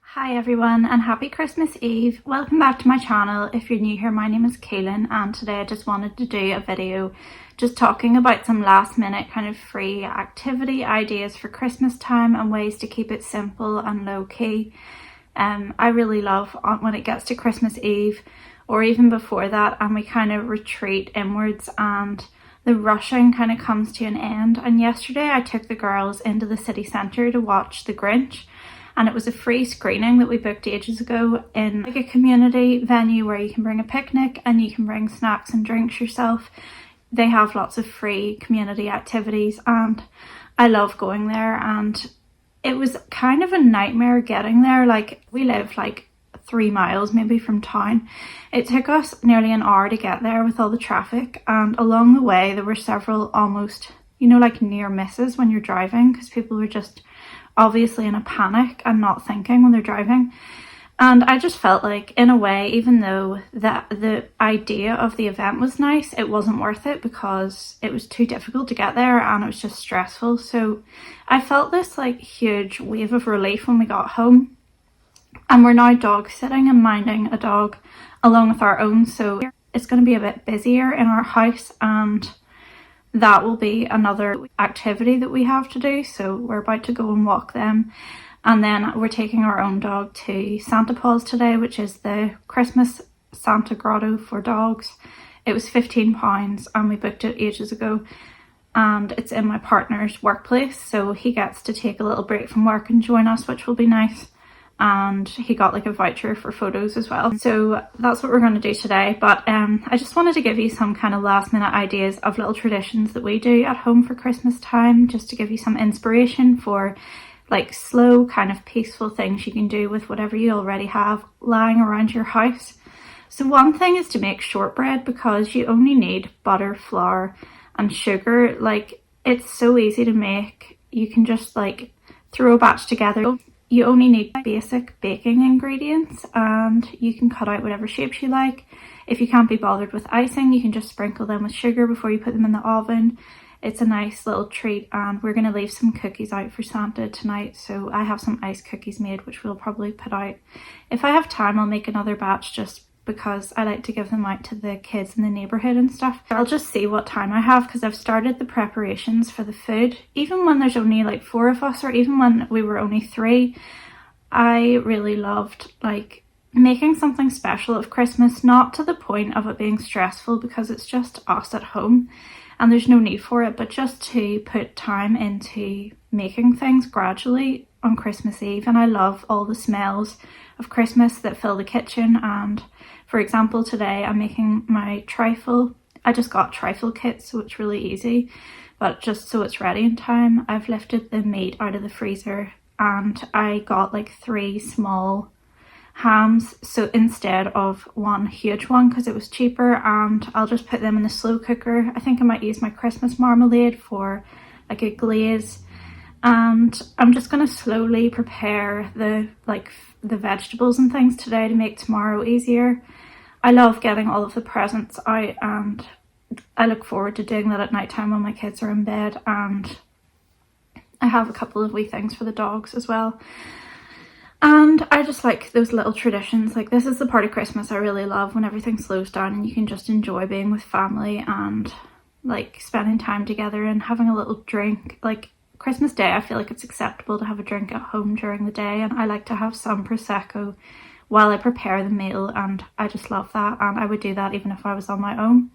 Hi everyone and happy Christmas Eve. Welcome back to my channel. If you're new here, my name is Kaylin and today I just wanted to do a video just talking about some last minute kind of free activity ideas for Christmas time and ways to keep it simple and low key. I really love when it gets to Christmas Eve or even before that and we kind of retreat inwards and the rushing kind of comes to an end. And yesterday I took the girls into the city centre to watch The Grinch. And it was a free screening that we booked ages ago in like a community venue where you can bring a picnic and you can bring snacks and drinks yourself. They have lots of free community activities and I love going there, and it was kind of a nightmare getting there. Like, we live like 3 miles maybe from town. It took us nearly an hour to get there with all the traffic, and along the way there were several almost, you know, like near misses when you're driving because people were just obviously in a panic and not thinking when they're driving. And I just felt like, in a way, even though the idea of the event was nice, it wasn't worth it because it was too difficult to get there and it was just stressful. So I felt this like huge wave of relief when we got home, and we're now dog sitting and minding a dog along with our own, so it's going to be a bit busier in our house, and that will be another activity that we have to do. So we're about to go and walk them, and then we're taking our own dog to Santa Paws today, which is the Christmas Santa Grotto for dogs. It was £15 and we booked it ages ago, and it's in my partner's workplace, so he gets to take a little break from work and join us, which will be nice. And he got like a voucher for photos as well. So that's what we're going to do today. But I just wanted to give you some kind of last minute ideas of little traditions that we do at home for Christmas time, just to give you some inspiration for like slow kind of peaceful things you can do with whatever you already have lying around your house. So one thing is to make shortbread, because you only need butter, flour and sugar. Like, it's so easy to make. You can just like throw a batch together. You only need basic baking ingredients and you can cut out whatever shapes you like. If you can't be bothered with icing, you can just sprinkle them with sugar before you put them in the oven. It's a nice little treat, and we're going to leave some cookies out for Santa tonight. So I have some ice cookies made, which we'll probably put out. If I have time, I'll make another batch just because I like to give them out to the kids in the neighbourhood and stuff. I'll just see what time I have, because I've started the preparations for the food. Even when there's only like 4 of us, or even when we were only 3, I really loved like making something special of Christmas, not to the point of it being stressful because it's just us at home and there's no need for it, but just to put time into making things gradually on Christmas Eve. And I love all the smells of Christmas that fill the kitchen. And for example, today I'm making my trifle. I just got trifle kits, so it's really easy, but just so it's ready in time, I've lifted the meat out of the freezer and I got like 3 small hams, so instead of one huge one, because it was cheaper, and I'll just put them in the slow cooker. I think I might use my Christmas marmalade for like a glaze, and I'm just going to slowly prepare the vegetables and things today to make tomorrow easier. I love getting all of the presents out, and I look forward to doing that at night time when my kids are in bed, and I have a couple of wee things for the dogs as well. And I just like those little traditions. Like, this is the part of Christmas I really love, when everything slows down and you can just enjoy being with family and like spending time together and having a little drink. Like, Christmas Day, I feel like it's acceptable to have a drink at home during the day, and I like to have some Prosecco while I prepare the meal, and I just love that, and I would do that even if I was on my own.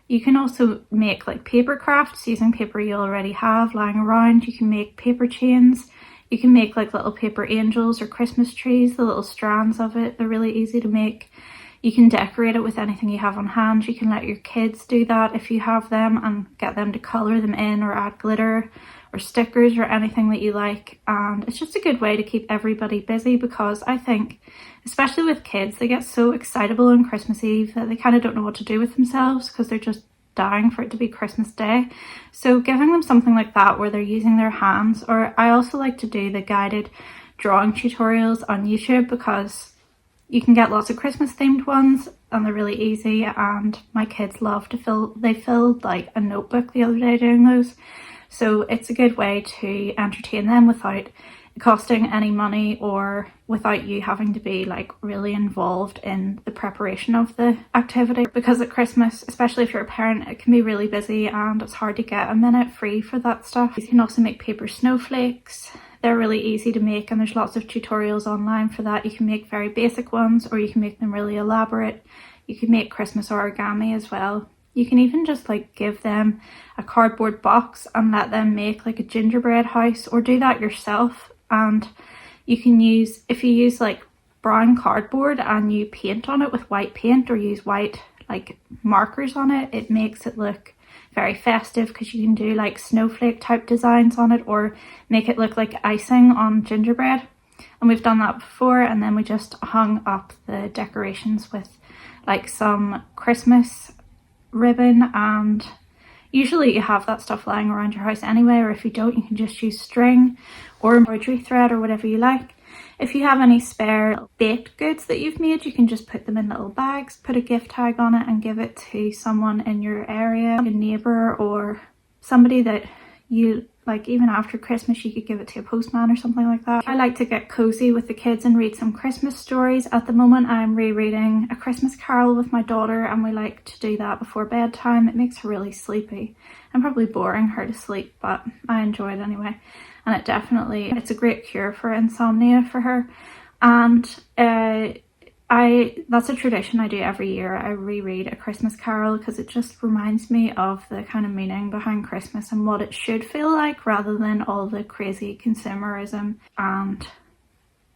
You can also make like paper crafts using paper you already have lying around. You can make paper chains. You can make like little paper angels or Christmas trees, the little strands of it. They're really easy to make. You can decorate it with anything you have on hand. You can let your kids do that if you have them and get them to colour them in or add glitter or stickers or anything that you like. And it's just a good way to keep everybody busy, because I think, especially with kids, they get so excitable on Christmas Eve that they kind of don't know what to do with themselves because they're just dying for it to be Christmas Day. So giving them something like that where they're using their hands, or I also like to do the guided drawing tutorials on YouTube, because You can get lots of Christmas themed ones and they're really easy, and my kids love to they filled like a notebook the other day doing those. So it's a good way to entertain them without costing any money or without you having to be like really involved in the preparation of the activity, because at Christmas, especially if you're a parent, it can be really busy and it's hard to get a minute free for that stuff. You can also make paper snowflakes. They're really easy to make and there's lots of tutorials online for that. You can make very basic ones or you can make them really elaborate. You can make Christmas origami as well. You can even just like give them a cardboard box and let them make like a gingerbread house, or do that yourself. And you can use, if you use like brown cardboard and you paint on it with white paint or use white like markers on it, it makes it look very festive, because you can do like snowflake type designs on it or make it look like icing on gingerbread. And we've done that before, and then we just hung up the decorations with like some Christmas ribbon, and usually you have that stuff lying around your house anyway, or if you don't, you can just use string or embroidery thread or whatever you like. If you have any spare baked goods that you've made, you can just put them in little bags, put a gift tag on it and give it to someone in your area, a neighbour or somebody that you like. Even after Christmas you could give it to a postman or something like that. I like to get cozy with the kids and read some Christmas stories. At the moment I'm rereading A Christmas Carol with my daughter, and we like to do that before bedtime. It makes her really sleepy. I'm probably boring her to sleep, but I enjoy it anyway. And it's a great cure for insomnia for her. And that's a tradition I do every year. I reread A Christmas Carol because it just reminds me of the kind of meaning behind Christmas and what it should feel like, rather than all the crazy consumerism and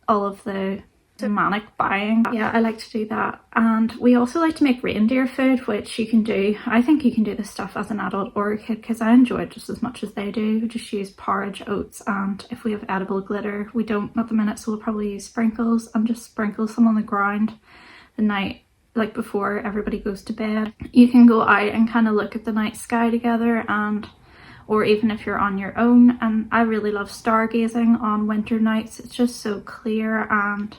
all of the manic buying. Yeah, I like to do that. And we also like to make reindeer food, which you can do. I think you can do this stuff as an adult or a kid, because I enjoy it just as much as they do. We just use porridge, oats, and if we have edible glitter, we don't at the minute, so we'll probably use sprinkles and just sprinkle some on the ground the night like before everybody goes to bed. You can go out and kind of look at the night sky together, and or even if you're on your own. And I really love stargazing on winter nights. It's just so clear and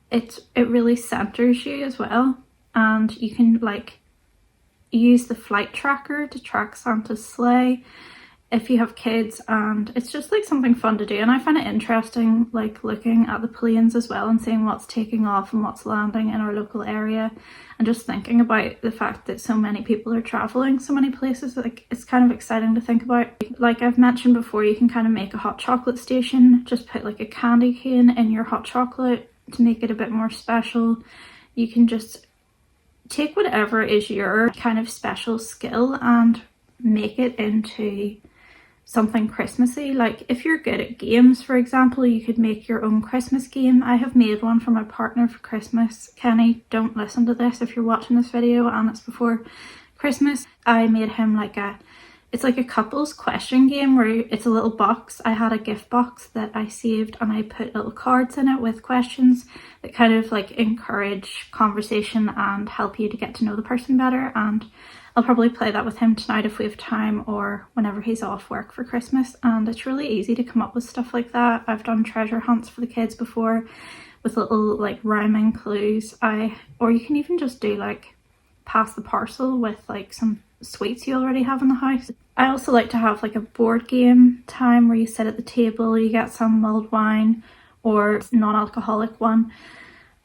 it really centers you as well. And you can like use the flight tracker to track Santa's sleigh if you have kids, and it's just like something fun to do. And I find it interesting like looking at the planes as well and seeing what's taking off and what's landing in our local area, and just thinking about the fact that so many people are traveling so many places. Like it's kind of exciting to think about. Like I've mentioned before, you can kind of make a hot chocolate station. Just put like a candy cane in your hot chocolate to make it a bit more special. You can just take whatever is your kind of special skill and make it into something Christmassy. Like if you're good at games, for example, you could make your own Christmas game. I have made one for my partner for Christmas. Kenny, don't listen to this if you're watching this video and it's before Christmas. I made him like it's like a couples question game where it's a little box. I had a gift box that I saved and I put little cards in it with questions that kind of like encourage conversation and help you to get to know the person better. And I'll probably play that with him tonight if we have time, or whenever he's off work for Christmas. And it's really easy to come up with stuff like that. I've done treasure hunts for the kids before with little like rhyming clues. Or you can even just do like pass the parcel with like some sweets you already have in the house. I also like to have like a board game time where you sit at the table, you get some mulled wine or non-alcoholic one,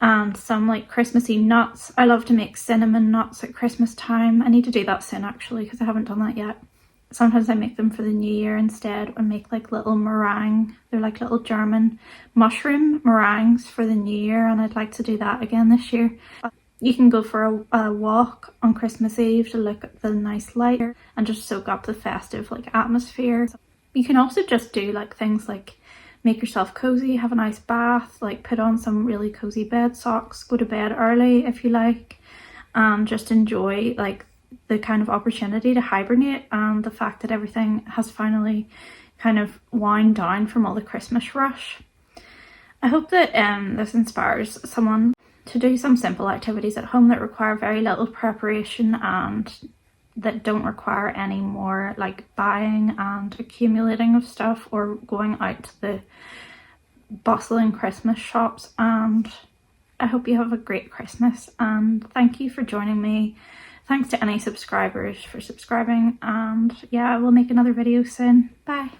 and some like Christmassy nuts. I love to make cinnamon nuts at Christmas time. I need to do that soon actually, because I haven't done that yet. Sometimes I make them for the new year instead, and make like little meringue. They're like little German mushroom meringues for the new year, and I'd like to do that again this year. You can go for a walk on Christmas Eve to look at the nice light and just soak up the festive like atmosphere. You can also just do like things like make yourself cozy, have a nice bath, like put on some really cozy bed socks, go to bed early if you like, and just enjoy like the kind of opportunity to hibernate and the fact that everything has finally kind of wound down from all the Christmas rush. I hope that this inspires someone to do some simple activities at home that require very little preparation and that don't require any more like buying and accumulating of stuff or going out to the bustling Christmas shops. And I hope you have a great Christmas, and thank you for joining me. Thanks to any subscribers for subscribing, and yeah, we'll make another video soon. Bye.